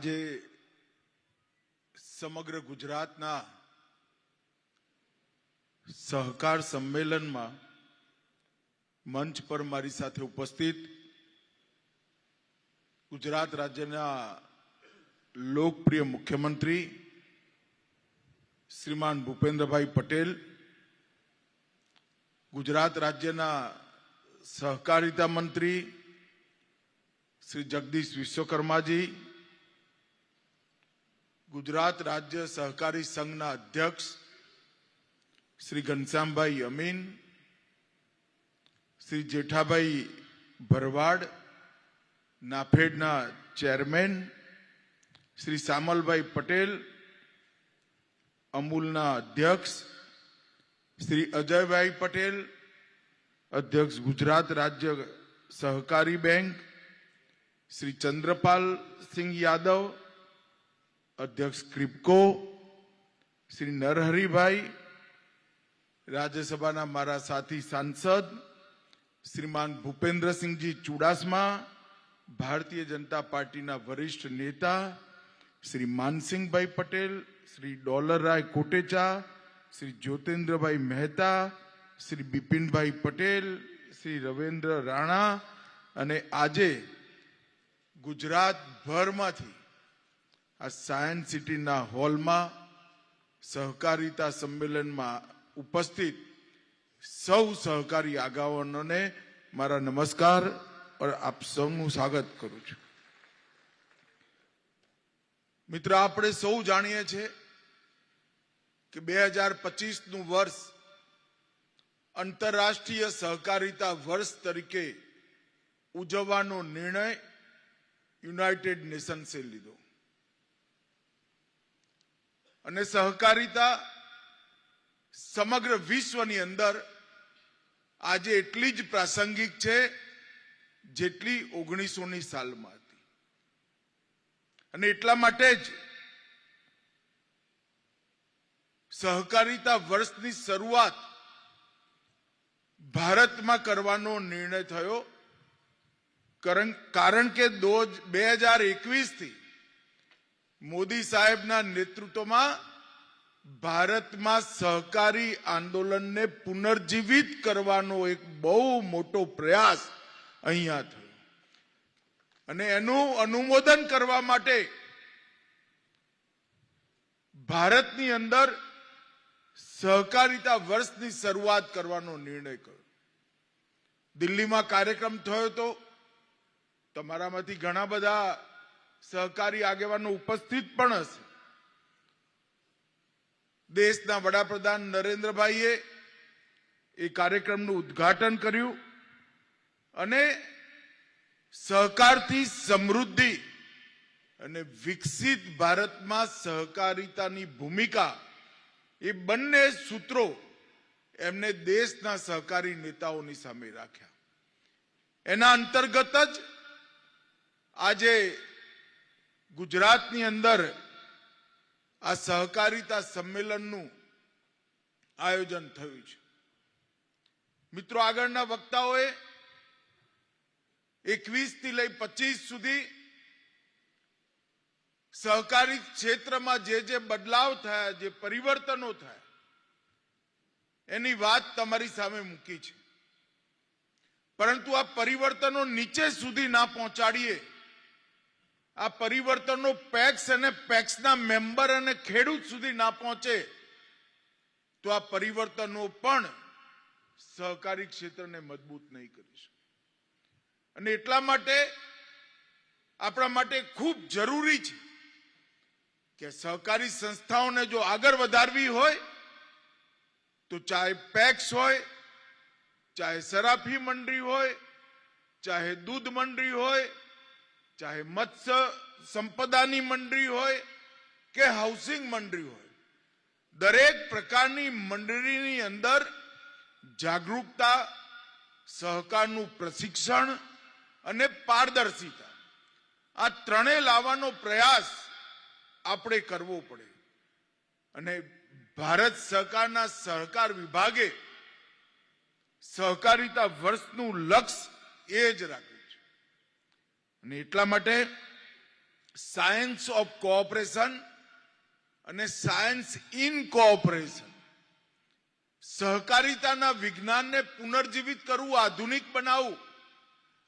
આજે સમગ્ર ગુજરાતના સહકાર સંમેલનમાં મંચ પર મારી સાથે ઉપસ્થિત ગુજરાત રાજ્યના લોકપ્રિય મુખ્યમંત્રી શ્રીમાન ભૂપેન્દ્રભાઈ પટેલ, ગુજરાત રાજ્યના સહકારિતા મંત્રી શ્રી જગદીશ વિશ્વકર્માજી, ગુજરાત રાજ્ય સહકારી સંઘના અધ્યક્ષ શ્રી ઘનશ્યામભાઈ અમીન, શ્રી જેઠાભાઈ ભરવાડ, નાફેડના ચેરમેન શ્રી શામલભાઈ પટેલ, અમૂલના અધ્યક્ષ શ્રી અજયભાઈ પટેલ, અધ્યક્ષ ગુજરાત રાજ્ય સહકારી બેંક શ્રી ચંદ્રપાલ સિંહ યાદવ, અધ્યક્ષ ક્રિપકો શ્રી નરહરિભાઈ, રાજ્યસભાના મારા સાથી સાંસદ શ્રીમાન ભૂપેન્દ્રસિંહજી ચુડાસમા, ભારતીય જનતા પાર્ટીના વરિષ્ઠ નેતા શ્રી માનસિંહભાઈ પટેલ, શ્રી ડોલરરાય કોટેચા, શ્રી જ્યોતિન્દ્રભાઈ મહેતા, શ્રી બિપિનભાઈ પટેલ, શ્રી રવિન્દ્ર રાણા અને આજે ગુજરાતભરમાંથી આ સાયન્સ સિટીના હોલમાં સહકારિતા સંમેલનમાં ઉપસ્થિત સૌ સહકારી આગેવાનોને મારા નમસ્કાર और આપ સૌનું સ્વાગત કરું છું। મિત્ર, આપણે સૌ જાણીએ છીએ કે 2025નું વર્ષ આંતરરાષ્ટ્રીય સહકારિતા વર્ષ તરીકે ઉજવવાનો નિર્ણય યુનાઇટેડ નેશન્સે લીધો અને સહકારિતા સમગ્ર વિશ્વની અંદર આજે એટલી જ પ્રાસંગિક છે જેટલી 1900ની સાલમાં હતી અને એટલા માટે જ સહકારિતા વર્ષની શરૂઆત ભારતમાં કરવાનો નિર્ણય થયો, કારણ કે 2021થી મોદી સાહેબના નેતૃત્વમાં ભારતમાં સહકારી આંદોલનને પુનર્જીવિત કરવાનો એક બહુ મોટો પ્રયાસ અહીંયા થયો અને એનું અનુમોદન કરવા માટે ભારતની અંદર સહકારિતા વર્ષની શરૂઆત કરવાનો નિર્ણય કર્યો। દિલ્હીમાં કાર્યક્રમ થયો હતો, તમારામાંથી ઘણા બધા સહકારી આગેવાનો ઉપસ્થિત પણ હશે। દેશના વડાપ્રધાન નરેન્દ્રભાઈએ એ કાર્યક્રમનું ઉદ્ઘાટન કર્યું અને સહકારથી સમૃદ્ધિ અને વિકસિત ભારતમાં સહકારિતાની ભૂમિકા, એ બંને સૂત્રો એમને દેશના સહકારી નેતાઓની સામે રાખ્યા। એના અંતર્ગત જ આજે ગુજરાતની અંદર આ સહકારિતા સંમેલનનું આયોજન થયું છે। મિત્રો, આગળના વક્તાઓએ 21 થી લઈ 25 સુધી સહકારી ક્ષેત્રમાં જે બદલાવ થયા, જે પરિવર્તનો થયા, એની વાત તમારી સામે મૂકી છે, પરંતુ આ પરિવર્તનો નીચે સુધી ના પહોંચાડીએ, આ પરિવર્તનો પેક્સ અને પેક્સના મેમ્બર અને ખેડૂત સુધી ના પહોંચે તો આ પરિવર્તનો પણ સહકારી ક્ષેત્રને મજબૂત નહીં કરી શકે અને એટલા માટે આપણા માટે ખૂબ જરૂરી છે કે સહકારી સંસ્થાઓને જો આગળ વધારવી હોય તો ચાહે પેક્સ હોય, ચાહે સરાફી મંડળી હોય, ચાહે દૂધ મંડળી હોય, ચાહે મત્સ્ય સંપદાની મંડળી હોય કે હાઉસિંગ મંડળી હોય, દરેક પ્રકારની મંડળીની અંદર જાગૃતતા, સહકારનું પ્રશિક્ષણ અને પારદર્શિતા, આ ત્રણેય લાવવાનો પ્રયાસ આપણે કરવો પડે અને ભારત સરકારના સહકાર વિભાગે સહકારિતા વર્ષનું લક્ષ્ય એ જ રાખ્યું છે અને એટલા માટે સાયન્સ ઓફ કોઓપરેશન અને સાયન્સ ઇન કોઓપરેશન, સહકારિતાના વિજ્ઞાનને પુનર્જીવિત કરવું, આધુનિક બનાવવું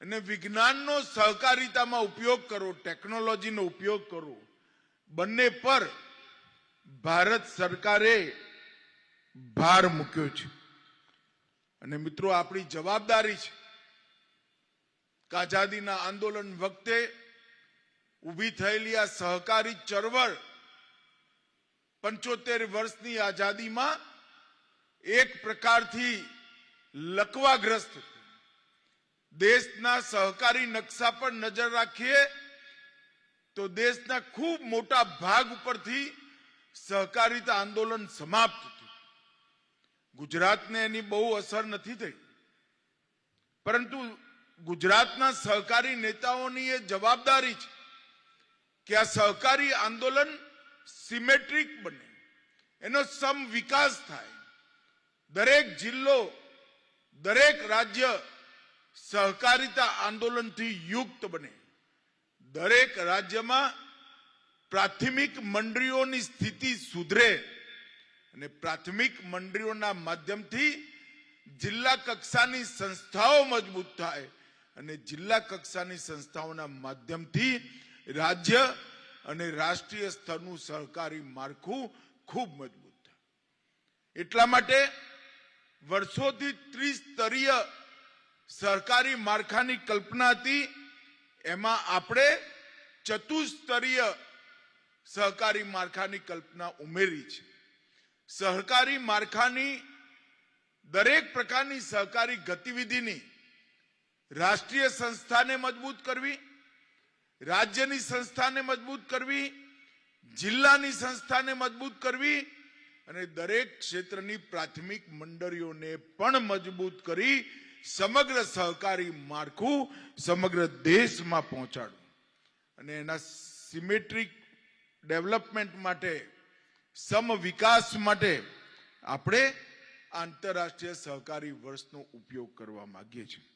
અને વિજ્ઞાનનો સહકારિતામાં ઉપયોગ કરવો, ટેકનોલોજીનો ઉપયોગ કરવો, બંને પર ભારત સરકારે ભાર મૂક્યો છે. અને મિત્રો, આપણી જવાબદારી છે કે આઝાદીના આંદોલન વખતે ઊભી થયેલી આ સહકારી ચળવળ 75 વર્ષની આઝાદીમાં એક પ્રકારથી લકવાગ્રસ્ત હતી. દેશના સહકારી નકશા પર નજર રાખીએ તો દેશના ખૂબ મોટા ભાગ ઉપરથી સહકારિતા આંદોલન સમાપ્ત થયું. ગુજરાતને એની બહુ અસર નથી થઈ, પરંતુ ગુજરાતના સહકારી નેતાઓની એ જવાબદારી છે કે આ સહકારી આંદોલન સિમેટ્રિક બને, એનો સમ વિકાસ થાય, દરેક જિલ્લો, દરેક રાજ્ય સહકારિતા આંદોલનથી યુક્ત બને, દરેક રાજ્યમાં પ્રાથમિક મંડળીઓની સ્થિતિ સુધરે અને પ્રાથમિક મંડળીઓના માધ્યમથી જિલ્લા કક્ષાની સંસ્થાઓ મજબૂત થાય અને જિલ્લા કક્ષાની સંસ્થાઓના માધ્યમથી રાજ્ય અને રાષ્ટ્રીય સ્તરનું સહકારી માળખું ખૂબ મજબૂત થાય. એટલા માટે વર્ષોથી ત્રિસ્તરીય સહકારી માળખાની કલ્પના હતી, એમાં આપણે ચતુસ્તરીય સહકારી માળખાની કલ્પના ઉમેરી છે. સહકારી માળખાની દરેક પ્રકારની સહકારી ગતિવિધિની રાષ્ટ્રીય સંસ્થાને મજબૂત કરવી, રાજ્યની સંસ્થાને મજબૂત કરવી, જિલ્લાની સંસ્થાને મજબૂત કરવી અને દરેક ક્ષેત્રની પ્રાથમિક મંડળીઓને પણ મજબૂત કરી સમગ્ર સહકારી માળખું સમગ્ર દેશમાં પહોંચાડવું અને એના સિમેટ્રિક ડેવલપમેન્ટ માટે, સમ વિકાસ માટે આપણે આંતરરાષ્ટ્રીય સહકારી વર્ષનો ઉપયોગ કરવા માંગીએ છીએ.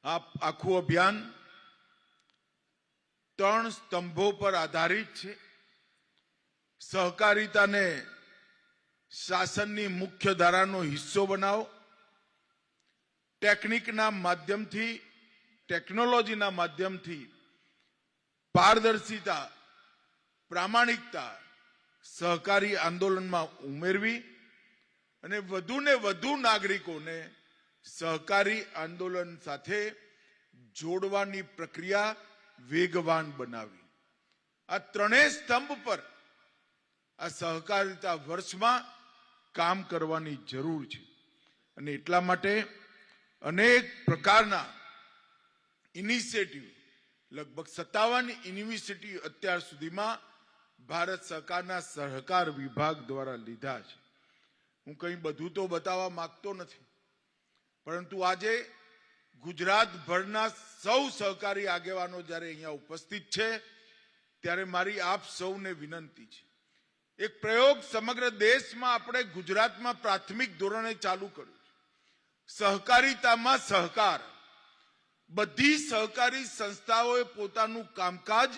આ આખું અભિયાન 3 સ્તંભો પર આધારિત છે. સહકારિતાને શાસનની મુખ્ય ધારાનો હિસ્સો બનાવો, ટેકનિકના માધ્યમથી, ટેકનોલોજીના માધ્યમથી પારદર્શિતા, પ્રામાણિકતા સહકારી આંદોલનમાં ઉમેરવી અને વધુને વધુ નાગરિકોને સહકારી આંદોલન સાથે જોડવાની પ્રક્રિયા વેગવાન બનાવી. આ ત્રણેય સ્તંભ પર આ સહકારિતા વર્ષમાં કામ કરવાની જરૂર છે અને એટલા માટે અનેક પ્રકારના ઇનિશિયેટિવ, લગભગ 57 ઇનિશિયેટિવ અત્યાર સુધીમાં ભારત સરકારના સહકાર વિભાગ દ્વારા લીધા છે. હું કંઈ બધું તો બતાવવા માંગતો નથી, પરંતુ આજે ગુજરાતભરના સૌ સહકારી આગેવાનો જ્યારે અહીંયા ઉપસ્થિત છે ત્યારે મારી આપ સૌને વિનંતી છે, એક પ્રયોગ સમગ્ર દેશમાં આપણે ગુજરાતમાં પ્રાથમિક ધોરણે ચાલુ કર્યું છે. સહકારિતામાં સહકાર. બધી સહકારી સંસ્થાઓએ પોતાનું કામકાજ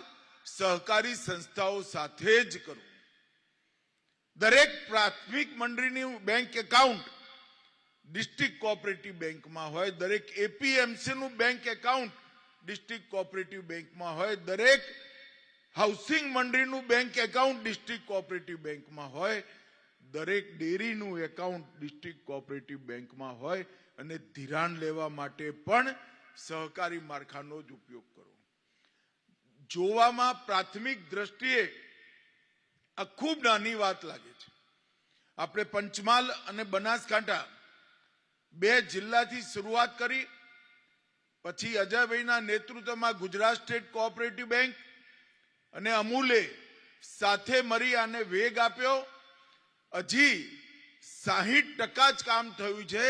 સહકારી સંસ્થાઓ સાથે જ કરવું. દરેક પ્રાથમિક મંડળીનું બેંક એકાઉન્ટ ડિસ્ટ્રિક્ટ કોઓપરેટિવ બેંકમાં હોય, દરેક એપીએમસીનું બેંક એકાઉન્ટ ડિસ્ટ્રિક્ટ કોઓપરેટિવ બેંકમાં હોય, દરેક હાઉસિંગ મંડળીનું બેંક એકાઉન્ટ ડિસ્ટ્રિક્ટ કોઓપરેટિવ બેંકમાં હોય, દરેક ડેરીનું એકાઉન્ટ ડિસ્ટ્રિક્ટ કોઓપરેટિવ બેંકમાં હોય અને ધિરાણ લેવા માટે પણ સહકારી માળખાનો જ ઉપયોગ કરો. જોવામાં પ્રાથમિક દ્રષ્ટિએ આ ખૂબ નાની વાત લાગે છે. આપણે પંચમહાલ અને બનાસકાંઠા 2 જિલ્લાથી શરૂઆત કરી, પછી અજયભાઈના નેતૃત્વમાં ગુજરાત સ્ટેટ કોઓપરેટિવ બેંક અને અમૂલે સાથે મળી આને વેગ આપ્યો. હજી 60% જ કામ થયું છે,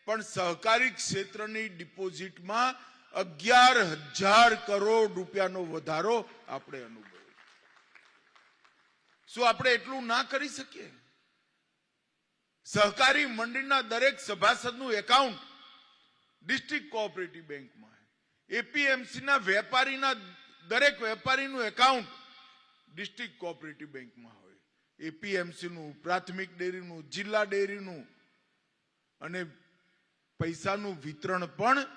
પણ સહકારી ક્ષેત્રની ડિપોઝિટમાં 11,000 કરોડ રૂપિયાનો વધારો આપણે અનુભવ્યો. શું આપણે એટલું ના કરી શકીએ? સહકારી મંડળીના દરેક સભાસદનું એકાઉન્ટ ડિસ્ટ્રિક્ટ કોઓપરેટિવ બેંકમાં, એપીએમસીના વેપારીના દરેક વેપારીનું એકાઉન્ટ ડિસ્ટ્રિક્ટ કોઓપરેટિવ બેંકમાં હોય, એપીએમસીનું, પ્રાથમિક ડેરીનું, જિલ્લા ડેરીનું, અને પૈસાનું વિતરણ પણ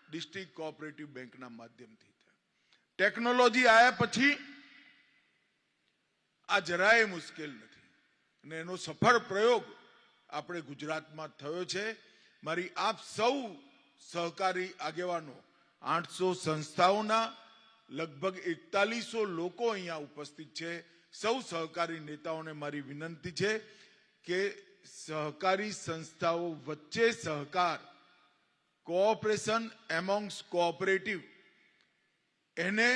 ડિસ્ટ્રિક્ટ કોઓપરેટિવ બેંકના માધ્યમથી થાય. ટેકનોલોજી આવ્યા પછી આ જરાય મુશ્કેલ નથી અને એનો સફળ પ્રયોગ આપણે ગુજરાતમાં થયો છે. મારી આપ સૌ સહકારી આગેવાનો, 800 સંસ્થાઓના લગભગ 4100 લોકો અહીંયા ઉપસ્થિત છે. સૌ સહકારી નેતાઓને મારી વિનંતી છે કે સહકારી સંસ્થાઓ વચ્ચે સહકાર, કોઓપરેશન એમોંગ્સ કોઓપરેટિવ, એને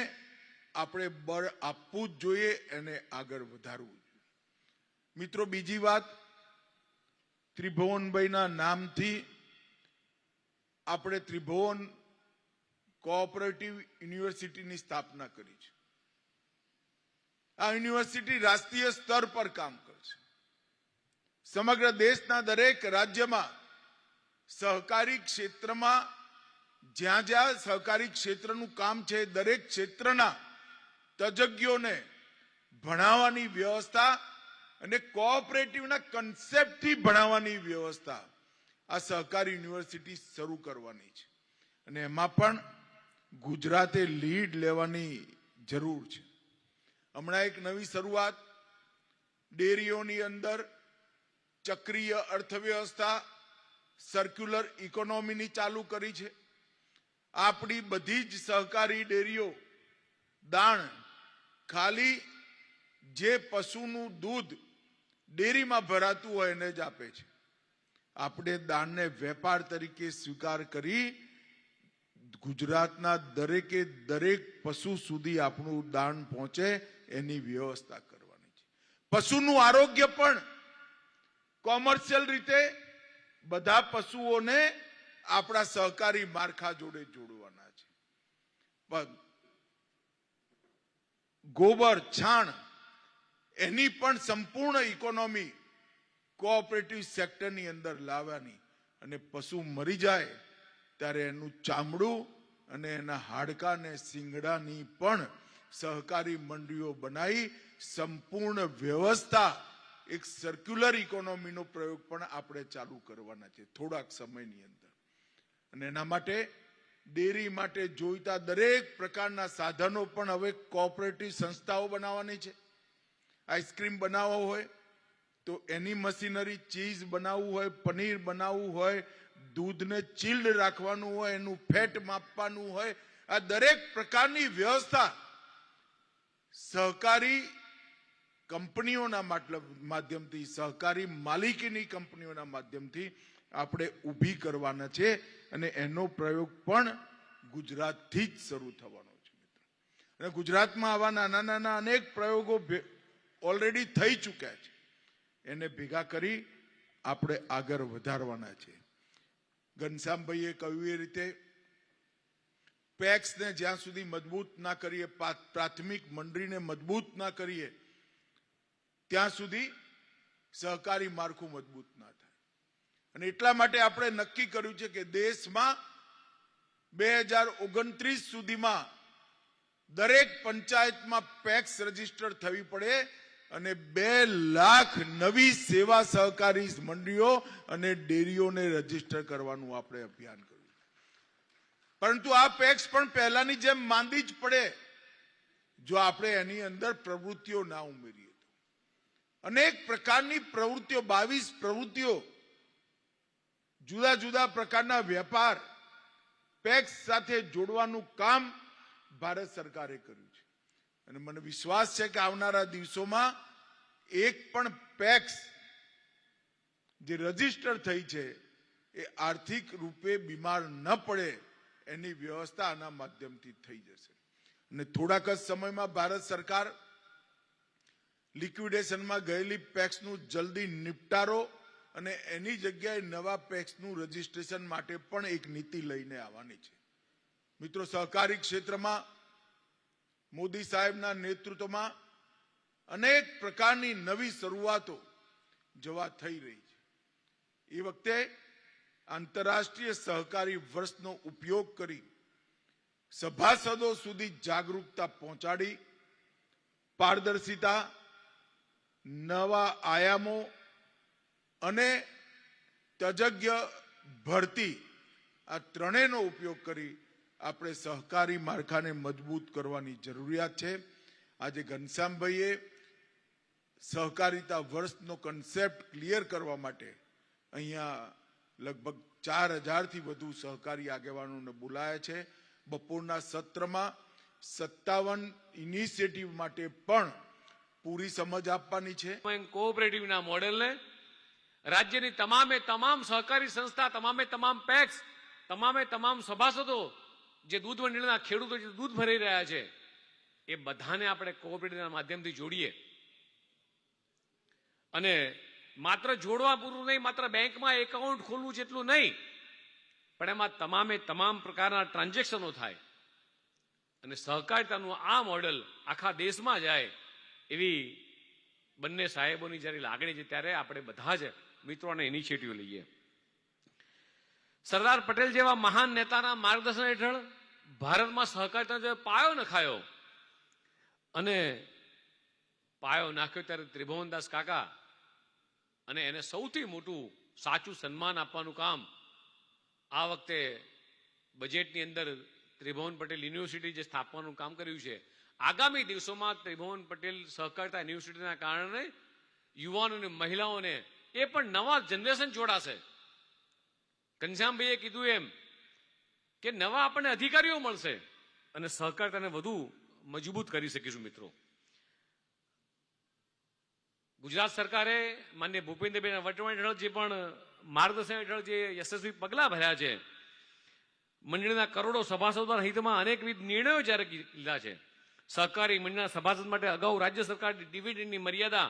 આપણે બળ આપવું જ જોઈએ, એને આગળ વધારવું જોઈએ. મિત્રો, બીજી વાત, ત્રિભુવનભાઈના નામથી આપણે ત્રિભુવન કોઓપરેટિવ યુનિવર્સિટીની સ્થાપના કરી છે. આ યુનિવર્સિટી રાષ્ટ્રીય સ્તર પર કામ કરશે. સમગ્ર દેશના દરેક રાજ્યમાં સહકારી ક્ષેત્રમાં જ્યાં જ્યાં સહકારી ક્ષેત્રનું કામ છે, દરેક ક્ષેત્રના તજજ્ઞોને ભણાવવાની વ્યવસ્થા અને કોઓપરેટિવના કન્સેપ્ટથી ભણાવવાની વ્યવસ્થા આ સહકારી યુનિવર્સિટી શરૂ કરવાની છે. અને એમાં પણ ગુજરાતે લીડ લેવાની જરૂર છે. હમણાં એક નવી શરૂઆત ડેરીઓની અંદર ચક્રીય અર્થવ્યવસ્થા, સર્ક્યુલર ઇકોનોમીની ચાલુ કરી છે. આપણી બધી જ સહકારી ડેરીઓ દાણ ખાલી જે પશુનું દૂધ ડેરીમાં ભરાતું હોય એને જ આપે છે. આપણે દાણને વેપાર તરીકે સ્વીકાર કરી ગુજરાતના દરેકે દરેક પશુ સુધી આપણું દાણ પહોંચે એની વ્યવસ્થા કરવાની છે. પશુનું આરોગ્ય પણ કોમર્શિયલ રીતે બધા પશુઓને આપણા સહકારી માળખા જોડે જોડવાના છે. ગોબર, છાણ, એની પણ સંપૂર્ણ ઇકોનોમી કોઓપરેટિવ સેક્ટરની અંદર લાવવાની, અને પશુ મરી જાય ત્યારે એનું ચામડું અને એના હાડકા અને શિંગડાની પણ સહકારી મંડળીઓ બનાવી સંપૂર્ણ વ્યવસ્થા, એક સર્ક્યુલર ઇકોનોમીનો પ્રયોગ પણ આપણે ચાલુ કરવાના છે થોડાક સમયની અંદર. અને એના માટે ડેરી માટે જોઈતા દરેક પ્રકારના સાધનો પણ હવે કોઓપરેટિવ સંસ્થાઓ બનાવવાની છે. આઈસ્ક્રીમ બનાવવો હોય તો એની મશીનરી, ચીઝ બનાવવું હોય, પનીર બનાવવું હોય, દૂધને ચિલ્ડ રાખવાનું હોય, એનું ફેટ માપવાનું હોય, આ દરેક પ્રકારની વ્યવસ્થા સહકારી કંપનીઓના માધ્યમથી, સહકારી માલિકીની કંપનીઓના માધ્યમથી આપણે ઊભી કરવાના છે. અને એનો પ્રયોગ પણ ગુજરાતથી જ શરૂ થવાનો છે. અને ગુજરાતમાં આવા નાના નાના અનેક પ્રયોગો ઓલરેડી થઈ ચૂક્યા છે. એને ભેગા કરી આપણે આગળ વધારવાના છે. ઘનશ્યામભાઈએ કહ્યું એ રીતે પેક્સને જ્યાં સુધી મજબૂત ના કરીએ, પ્રાથમિક મંડળીને મજબૂત ના કરીએ, ત્યાં સુધી સહકારી માળખું મજબૂત ના થાય. અને એટલા માટે આપણે નક્કી કર્યું છે કે દેશમાં 2029 સુધીમાં દરેક પંચાયતમાં પેક્સ રજીસ્ટર થવી પડે અને 2 લાખ નવી સેવા સહકારી મંડળીઓ અને ડેરીઓને રજીસ્ટર કરવાનું આપણે અભિયાન કર્યું. પરંતુ આ પેક્સ પણ પહેલાની જેમ માંદી જ પડે જો આપણે એની અંદર પ્રવૃત્તિઓ ના ઉમેરીએ. અનેક પ્રકારની પ્રવૃત્તિઓ, 22 પ્રવૃત્તિઓ, જુદા જુદા પ્રકારના વેપાર પેક્સ સાથે જોડવાનું કામ ભારત સરકારે કર્યું છે. અને મને વિશ્વાસ છે કે આવનારા દિવસોમાં એક પણ પેક્સ જે રજીસ્ટર થઈ છે એ આર્થિક રૂપે બીમાર ન પડે એની વ્યવસ્થા આના માધ્યમથી થઈ જશે. અને થોડાક જ સમયમાં ભારત સરકાર લિક્વિડેશનમાં ગયેલી પેક્સનું જલ્દી નિપટારો અને એની જગ્યાએ નવા પેક્સનું રજીસ્ટ્રેશન માટે પણ એક નીતિ લઈને આવવાની છે. મિત્રો, સહકારી ક્ષેત્રમાં મોદી સાહેબના નેતૃત્વમાં અનેક પ્રકારની નવી શરૂઆતો જવા થઈ રહી છે. એ વખતે આંતરરાષ્ટ્રીય સહકારી વર્ષનો ઉપયોગ કરી સભાસદો સુધી જાગૃતતા પહોંચાડી પારદર્શિતા, નવા આયામો અને તજજ્ઞ ભરતી આ ત્રણેયનો ઉપયોગ કરી આપણે સહકારી માળખાને મજબૂત કરવાની જરૂરિયાત છે. આજે ઘનશ્યામભાઈએ સહકારિતા વર્ષનો કન્સેપ્ટ ક્લિયર કરવા માટે અહીંયા લગભગ 4000થી વધુ સહકારી આગેવાનોને બોલાયા છે. બપોરના સત્રમાં 57 ઇનિશિયેટિવ માટે પણ પૂરી સમજ આપવાની છે. કોઓપરેટિવના મોડેલને રાજ્યની તમામ સહકારી સંસ્થા, તમામ પેક્સ, તમામ સભાસદો જે દૂધ મંડળના ખેડૂતો જે દૂધ ભરી રહ્યા છે એ બધાને આપણે કોઓપરેટિવના માધ્યમથી જોડીએ અને માત્ર જોડવા પૂરું નહીં, માત્ર બેંકમાં એકાઉન્ટ ખોલવું જેટલું નહીં, પણ એમાં તમામ પ્રકારના ટ્રાન્ઝેક્શનો થાય અને સહકારિતાનું આ મોડેલ આખા દેશમાં જાય એવી બંને સાહેબોની જ્યારે લાગણી છે ત્યારે આપણે બધા જ મિત્રોને ઇનિશિયેટિવ લઈએ. સરદાર પટેલ જેવા મહાન નેતાના માર્ગદર્શન હેઠળ ભારતમાં સહકારિતાનો જે પાયો નખાયો અને પાયો નાખ્યો ત્યારે ત્રિભુવનદાસ કાકા અને એને સૌથી મોટું સાચું સન્માન આપવાનું કામ આ વખતે બજેટની અંદર ત્રિભુવન પટેલ યુનિવર્સિટી જે સ્થાપવાનું કામ કર્યું છે. આગામી દિવસોમાં ત્રિભુવન પટેલ સહકારિતા યુનિવર્સિટીના કારણે યુવાનો અને મહિલાઓને એ પણ નવા જનરેશન જોડાશે. ઘનશ્યામભાઈએ કીધું એમ કે નવા આપણને અધિકારીઓ મળશે અને સહકારિતાને વધુ મજબૂત કરી શકીશું. મિત્રો, ગુજરાત સરકારે માનનીય ભૂપેન્દ્રભાઈના વટવણ હેઠળ જે પણ માર્ગદર્શન હેઠળ જે યશસ્વી પગલાં ભર્યા છે, મંડળીના કરોડો સભાસદોના હિતમાં અનેકવિધ નિર્ણયો જ્યારે લીધા છે. સહકારી મંડળના સભાસદ માટે અગાઉ રાજ્ય સરકાર ડિવિડન્ડની મર્યાદા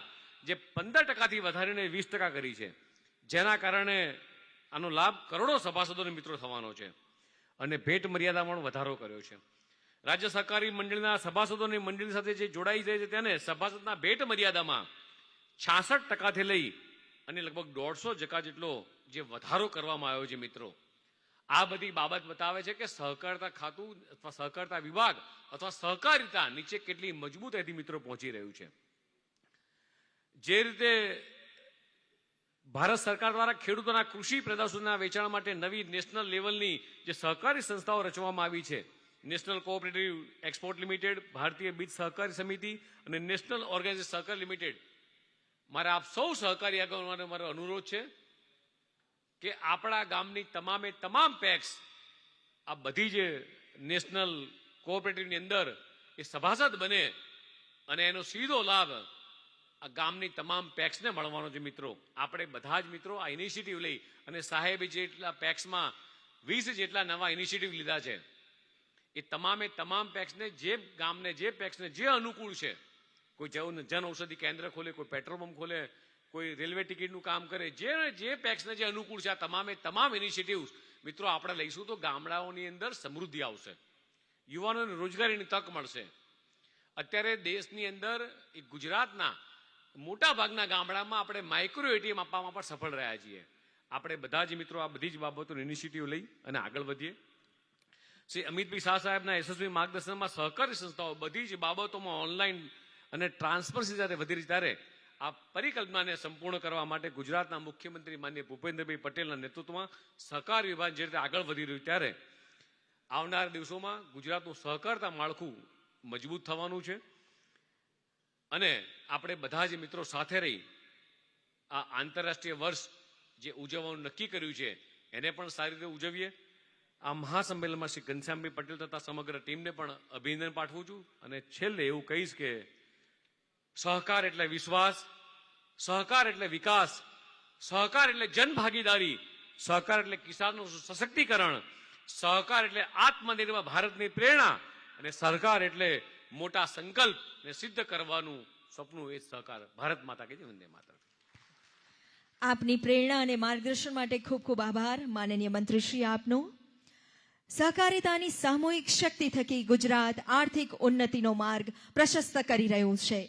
જે 15%થી વધારીને 20% કરી છે, જેના કારણે આનો લાભ કરોડો સભાસદોને મિત્રો થવાનો છે અને ભેટ મર્યાદામાં વધારો કર્યો છે. રાજ્ય સહકારી મંડળીના સભાસદોની મંડળી સાથે જે જોડાઈ જાય છે તેને સભાસદના ભેટ મર્યાદામાં 66%થી લઈ અને લગભગ 150% જેટલો જે વધારો કરવામાં આવ્યો છે. મિત્રો, આ બધી બાબત બતાવે છે કે સહકારિતા ખાતું અથવા સહકારિતા વિભાગ અથવા સહકારિતા નીચે કેટલી મજબૂતાઈથી મિત્રો પહોંચી રહ્યું છે. જે રીતે ભારત સરકાર દ્વારા ખેડૂતોના કૃષિ પેદાશોના વેચાણ માટે નવી નેશનલ લેવલની જે સહકારી સંસ્થાઓ રચવામાં આવી છે, નેશનલ કોઓપરેટિવ એક્સપોર્ટ લિમિટેડ, ભારતીય બીજ સહકારી સમિતિ અને નેશનલ ઓર્ગેનાઇઝેશન સહકાર લિમિટેડ, મારે આપ સૌ સહકારી આગેવાનોને મારો અનુરોધ છે કે આપણા ગામની તમામ પેક્સ આ બધી જે નેશનલ કોઓપરેટિવની અંદર એ સભાસદ બને અને એનો સીધો લાભ આ ગામની તમામ પેક્સને મળવાનો છે. મિત્રો, આપણે બધા જ મિત્રો આ ઇનિશિયેટિવ લઈ અને સાહેબે જેટલા પેક્સમાં 20 જેટલા નવા ઇનિશિયેટિવ લીધા છે એ તમામ પેક્સને જે ગામને જે પેક્સને જે અનુકૂળ છે, કોઈ જન ઔષધિ કેન્દ્ર ખોલે, કોઈ પેટ્રોલ પંપ ખોલે, કોઈ રેલવે ટિકિટનું કામ કરે, જે પેક્સને જે અનુકૂળ છે આ તમામ ઇનિશિયેટિવ મિત્રો આપણે લઈશું તો ગામડાઓની અંદર સમૃદ્ધિ આવશે, યુવાનોને રોજગારીની તક મળશે. અત્યારે દેશની અંદર ગુજરાતના મોટા ભાગના ગામડામાં આપણે માઇક્રો એટીએમ આપવામાં પણ સફળ રહ્યા છીએ. આપણે બધા જ મિત્રો આ બધી જ બાબતોની ઇનિશિયેટિવ લઈ અને આગળ વધીએ. શ્રી અમિતભાઈ શાહ સાહેબના યશસ્વી માર્ગદર્શનમાં સહકારી સંસ્થાઓ બધી જ બાબતોમાં ઓનલાઈન અને ટ્રાન્સપરન્સી સાથે વધી રહી ત્યારે આ પરિકલ્પનાને સંપૂર્ણ કરવા માટે ગુજરાતના મુખ્યમંત્રી માનનીય ભૂપેન્દ્રભાઈ પટેલના નેતૃત્વમાં સહકાર વિભાગ જે રીતે આગળ વધી રહ્યું ત્યારે આવનારા દિવસોમાં ગુજરાતનું સહકારતા માળખું મજબૂત થવાનું છે અને આપણે બધા જ મિત્રો સાથે રહી આ આંતરરાષ્ટ્રીય વર્ષ જે ઉજવવાનું નક્કી કર્યું છે એને પણ સારી રીતે ઉજવીએ. આ મહાસંમેલનમાં શ્રી ઘનશ્યામભાઈ પટેલ તથા સમગ્ર ટીમને પણ અભિનંદન પાઠવું છું અને છેલ્લે એવું કહીશ કે સહકાર એટલે વિશ્વાસ, સહકાર એટલે વિકાસ, સહકાર એટલે જનભાગીદારી, સહકાર એટલે કિસાનનું સશક્તિકરણ, સહકાર એટલે આત્મનિર્ભર ભારતની પ્રેરણા અને સહકાર એટલે મોટા સંકલ્પને સિદ્ધ કરવાનું સપનું. એ સહકાર. ભારત માતા કે જય, વંદે માતરમ. આપની પ્રેરણા અને માર્ગદર્શન માટે ખૂબ ખૂબ આભાર માનનીય મંત્રીશ્રી આપનો. સહકારિતાની સામૂહિક શક્તિ થકી ગુજરાત આર્થિક ઉન્નતિનો માર્ગ પ્રશસ્ત કરી રહ્યું છે.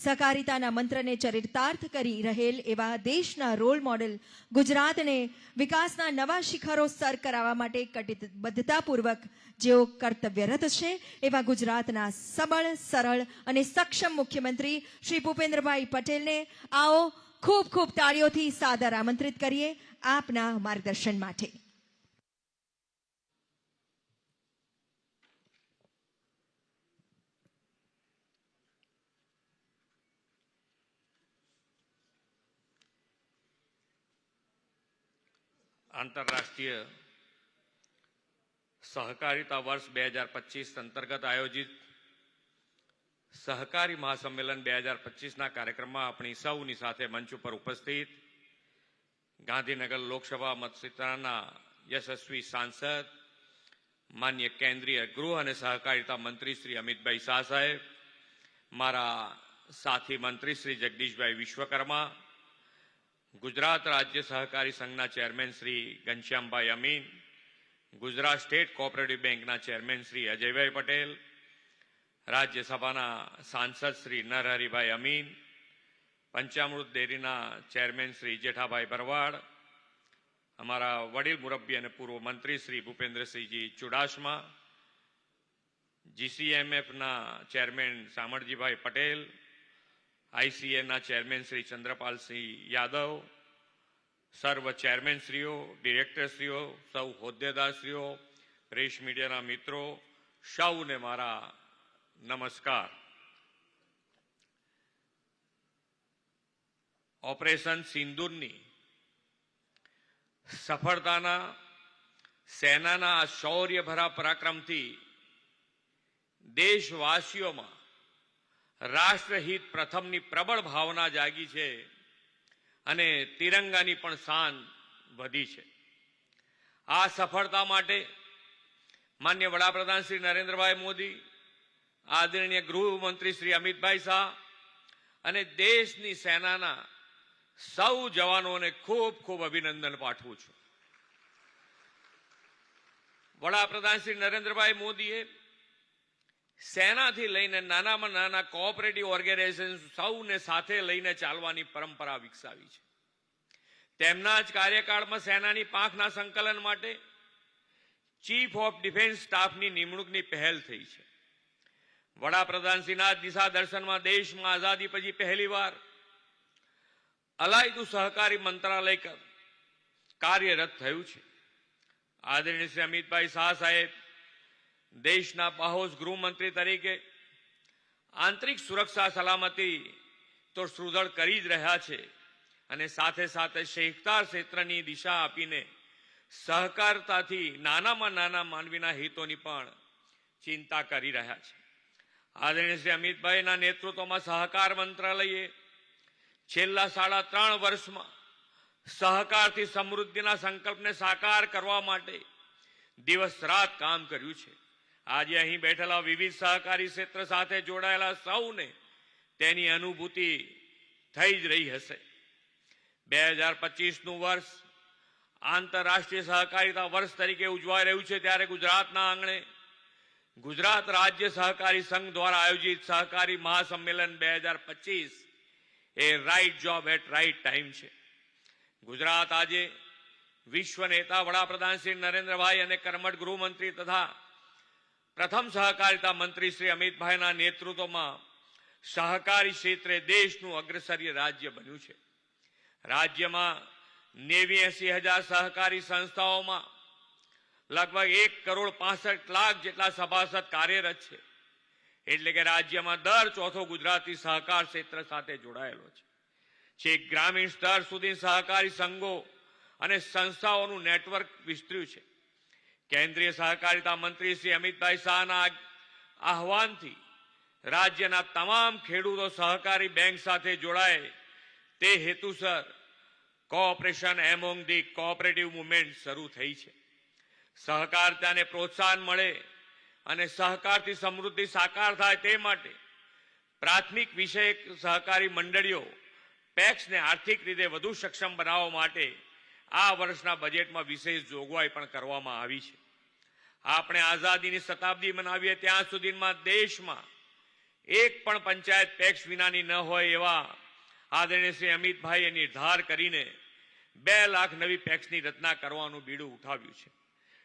સહકારિતાના મંત્રને ચરિતાર્થ કરી રહેલ એવા દેશના રોલ મોડેલ ગુજરાતને વિકાસના નવા શિખરો સર કરાવવા માટે કટિબદ્ધતાપૂર્વક જેઓ કર્તવ્યરત છે એવા ગુજરાતના સબળ, સરળ અને સક્ષમ મુખ્યમંત્રી શ્રી ભૂપેન્દ્રભાઈ પટેલને આવો ખૂબ ખૂબ તાળીઓથી સાદર આમંત્રિત કરીએ આપના માર્ગદર્શન માટે. આંતરરાષ્ટ્રીય સહકારિતા વર્ષ 2025 અંતર્ગત આયોજિત સહકારી મહાસંમેલન 2025ના કાર્યક્રમમાં આપણી સૌની સાથે મંચ ઉપર ઉપસ્થિત ગાંધીનગર લોકસભા મતક્ષેત્રના યશસ્વી સાંસદ માન્ય કેન્દ્રીય ગૃહ અને સહકારિતા મંત્રી શ્રી અમિતભાઈ શાહ સાહેબ, મારા સાથી મંત્રી શ્રી જગદીશભાઈ વિશ્વકર્મા, ગુજરાત રાજ્ય સહકારી સંઘના ચેરમેન શ્રી ઘનશ્યામભાઈ અમીન, ગુજરાત સ્ટેટ કોઓપરેટિવ બેંકના ચેરમેન શ્રી અજયભાઈ પટેલ, રાજ્યસભાના સાંસદ શ્રી નરહરિભાઈ અમીન, પંચામૃત ડેરીના ચેરમેન શ્રી જેઠાભાઈ ભરવાડ, અમારા વડીલ મુરબ્બી અને પૂર્વ મંત્રી શ્રી ભૂપેન્દ્રસિંહજી ચુડાસમા, GCMFના ચેરમેન શામળજીભાઈ પટેલ, ICAના ચેરમેન શ્રી ચંદ્રપાલસિંહ યાદવ, સર્વ ચેરમેનશ્રીઓ, ડિરેક્ટરશ્રીઓ, સૌ હોદ્દેદારશ્રીઓ, પ્રેસ મીડિયાના મિત્રો, સૌને મારા નમસ્કાર. ઓપરેશન સિંદૂરની સફળતાના સેનાના શૌર્યભરા પરાક્રમથી દેશવાસીઓમાં રાષ્ટ્રહિત પ્રથમની પ્રબળ ભાવના જાગી છે અને તિરંગાની પણ શાન વધી છે. આ સફળતા માટે માન્ય વડાપ્રધાન શ્રી નરેન્દ્રભાઈ મોદી, આદરણીય ગૃહમંત્રી શ્રી અમિતભાઈ શાહ અને દેશની સેનાના સૌ જવાનોને ખૂબ ખૂબ અભિનંદન પાઠવું છું. વડાપ્રધાન શ્રી નરેન્દ્રભાઈ મોદીએ સેનાથી લઈને નાનામાં નાના કોઓપરેટિવ ઓર્ગેનાઇઝેશન સૌને સાથે લઈને ચાલવાની પરંપરા વિકસાવી છે. તેમના જ કાર્યકાળમાં સેનાની પાંખના સંકલન માટે ચીફ ઓફ ડિફેન્સ સ્ટાફની નિમણૂકની પહેલ થઈ છે. વડાપ્રધાનશ્રીના દિશા દર્શનમાં દેશમાં આઝાદી પછી પહેલીવાર અલાયદું સહકારી મંત્રાલય કાર્યરત થયું છે. આદરણીય શ્રી અમિતભાઈ શાહ સાહેબ દેશના બાહોશ ગૃહમંત્રી તરીકે આંતરિક સુરક્ષા સલામતી તો સુદૃઢ કરી જ રહ્યા છે અને સાથે સાથે સહકાર ક્ષેત્રની દિશા આપીને સહકારતાથી નાનામાં નાના માનવીના હિતોની પણ ચિંતા કરી રહ્યા છે. આદરણીય શ્રી અમિતભાઈના નેતૃત્વમાં સહકાર મંત્રાલયે છેલ્લા 3.5 વર્ષમાં સહકારથી સમૃદ્ધિના સંકલ્પને સાકાર કરવા માટે દિવસ રાત કામ કર્યું છે. આજે અહીં બેઠેલા વિવિધ સહકારી ક્ષેત્ર સાથે જોડાયેલા સૌને તેની અનુભૂતિ થઈ જ રહી હશે. 2025નું વર્ષ આંતરરાષ્ટ્રીય સહકારિતા વર્ષ તરીકે ઉજવાઈ રહ્યું છે ત્યારે ગુજરાતના આંગણે ગુજરાત રાજ્ય સહકારી સંઘ દ્વારા આયોજિત સહકારી મહાસંમેલન 2025 a right job at right time છે. ગુજરાત આજે વિશ્વ નેતા વડાપ્રધાન શ્રી નરેન્દ્રભાઈ અને કર્મઠ ગૃહમંત્રી તથા પ્રથમ સહકારિતા મંત્રી શ્રી અમિતભાઈના નેતૃત્વમાં સહકારી ક્ષેત્રે દેશનું અગ્રસરીય રાજ્ય બન્યું છે. રાજ્યમાં 89,000 સહકારી સંસ્થાઓમાં લગભગ 1,65,00,000 જેટલા સભાસદ કાર્યરત છે. એટલે કે રાજ્યમાં દર ચોથો ગુજરાતી સહકાર ક્ષેત્ર સાથે જોડાયેલો છે. છેક ગ્રામીણ સ્તર સુધી સહકારી સંઘો અને સંસ્થાઓનું નેટવર્ક વિસ્તર્યું છે. કેન્દ્રીય સહકારિતા મંત્રી શ્રી અમિતભાઈ શાહના આહવાનથી રાજ્યના તમામ ખેડૂતો સહકારી બેંક સાથે જોડાય તે હેતુસર cooperation among the cooperative movement શરૂ થઈ છે. સહકારિતાને પ્રોત્સાહન મળે અને સહકારથી સમૃદ્ધિ સાકાર થાય તે માટે પ્રાથમિક વિષયક સહકારી મંડળીઓ પેક્સને આર્થિક રીતે વધુ સક્ષમ બનાવવા માટે આ વર્ષના બજેટમાં વિશેષ જોગવાઈ પણ કરવામાં આવી છે. આપણે આઝાદીની શતાબ્દી મનાવીએ ત્યાં સુધીમાં દેશમાં એક પણ પંચાયત ટેક્સ વિનાની ન હોય એવા આદરણીય શ્રી અમિતભાઈએ નિર્ધાર કરીને 2 લાખ નવી પેક્સની રચના કરવાનું બીડું ઉઠાવ્યું છે.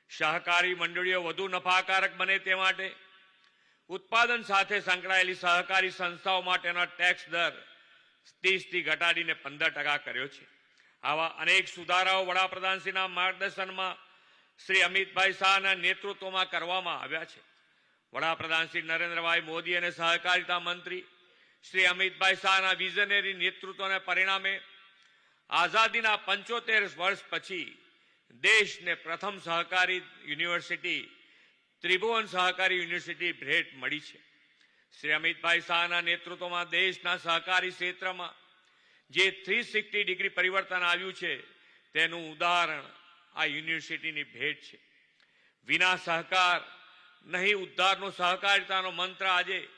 સહકારી મંડળીઓ વધુ નફાકારક બને તે માટે ઉત્પાદન સાથે સંકળાયેલી સહકારી સંસ્થાઓ માટેના ટેક્સ દર 30 થી ઘટાડીને 15% કર્યો છે. આવા અનેક સુધારાઓ વડાપ્રધાનશ્રીના માર્ગદર્શનમાં શ્રી અમિતભાઈ શાહના નેતૃત્વમાં કરવામાં આવ્યા છે. વડાપ્રધાન શ્રી નરેન્દ્રભાઈ મોદી અને સહકારિતા મંત્રી શ્રી અમિતભાઈ શાહના વિઝનરી નેતૃત્વને પરિણામે આઝાદીના 75 વર્ષ પછી દેશને પ્રથમ સહકારી યુનિવર્સિટી ત્રિભુવન સહકારી યુનિવર્સિટી ભેટ મળી છે. શ્રી અમિતભાઈ શાહના નેતૃત્વમાં દેશના સહકારી ક્ષેત્રમાં જે 360 ડિગ્રી પરિવર્તન આવ્યું છે તેનું ઉદાહરણ આ યુનિવર્સિટીની ભેટ છે. વિના સહકાર નહીં ઉદ્ધારનો સહકારિતાનો મંત્ર આજે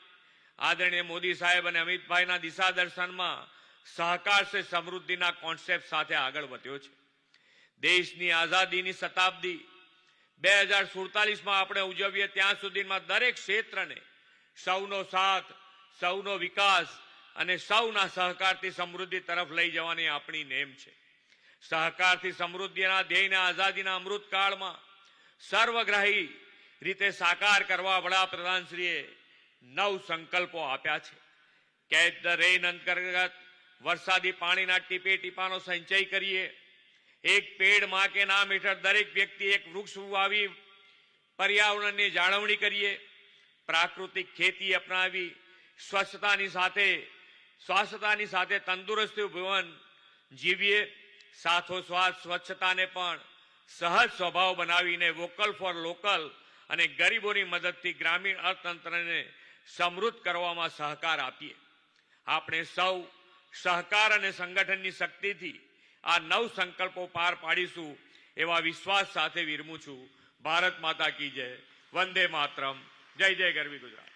આદરણીય મોદી સાહેબ અને અમિતભાઈના દિશા દર્શનમાં સહકાર સે સમૃદ્ધિના કોન્સેપ્ટ સાથે આગળ વધ્યો છે. દેશની આઝાદીની શતાબ્દી 2047માં આપણે ઉજવીએ ત્યાં સુધીમાં દરેક ક્ષેત્રને સૌનો સાથ, સૌનો વિકાસ અને સૌના સહકારથી સમૃદ્ધિ તરફ લઈ જવાની આપણી નેમ છે. સહકારથી સમૃદ્ધિના ધ્યેયને આઝાદીના અમૃતકાળમાં સર્વગ્રાહી રીતે સાકાર કરવા વડાપ્રધાનશ્રીએ 9 સંકલ્પો આપ્યા છે. કેચ ધ રેઇન અંતર્ગત વરસાદી પાણીના ટીપે ટીપાનો સંચય કરીએ. એક પેડ માં કે નામ હેઠળ દરેક વ્યક્તિ એક વૃક્ષ વાવી પર્યાવરણની જાળવણી કરીએ. પ્રાકૃતિક ખેતી અપનાવી સ્વચ્છતાની સાથે તંદુરસ્તી જીવન જીવીએ. સાથોસાથ સ્વચ્છતાને પણ સહજ સ્વભાવ બનાવીને વોકલ ફોર લોકલ અને ગરીબોની મદદથી ગ્રામીણ અર્થતંત્રને સમૃદ્ધ કરવામાં સહકાર આપીએ. આપણે સૌ સહકાર અને સંગઠનની શક્તિથી આ 9 સંકલ્પો પાર પાડીશું એવા વિશ્વાસ સાથે વિરમું છું. ભારત માતા કી જય. વંદે માતરમ. જય જય ગરવી ગુજરાત.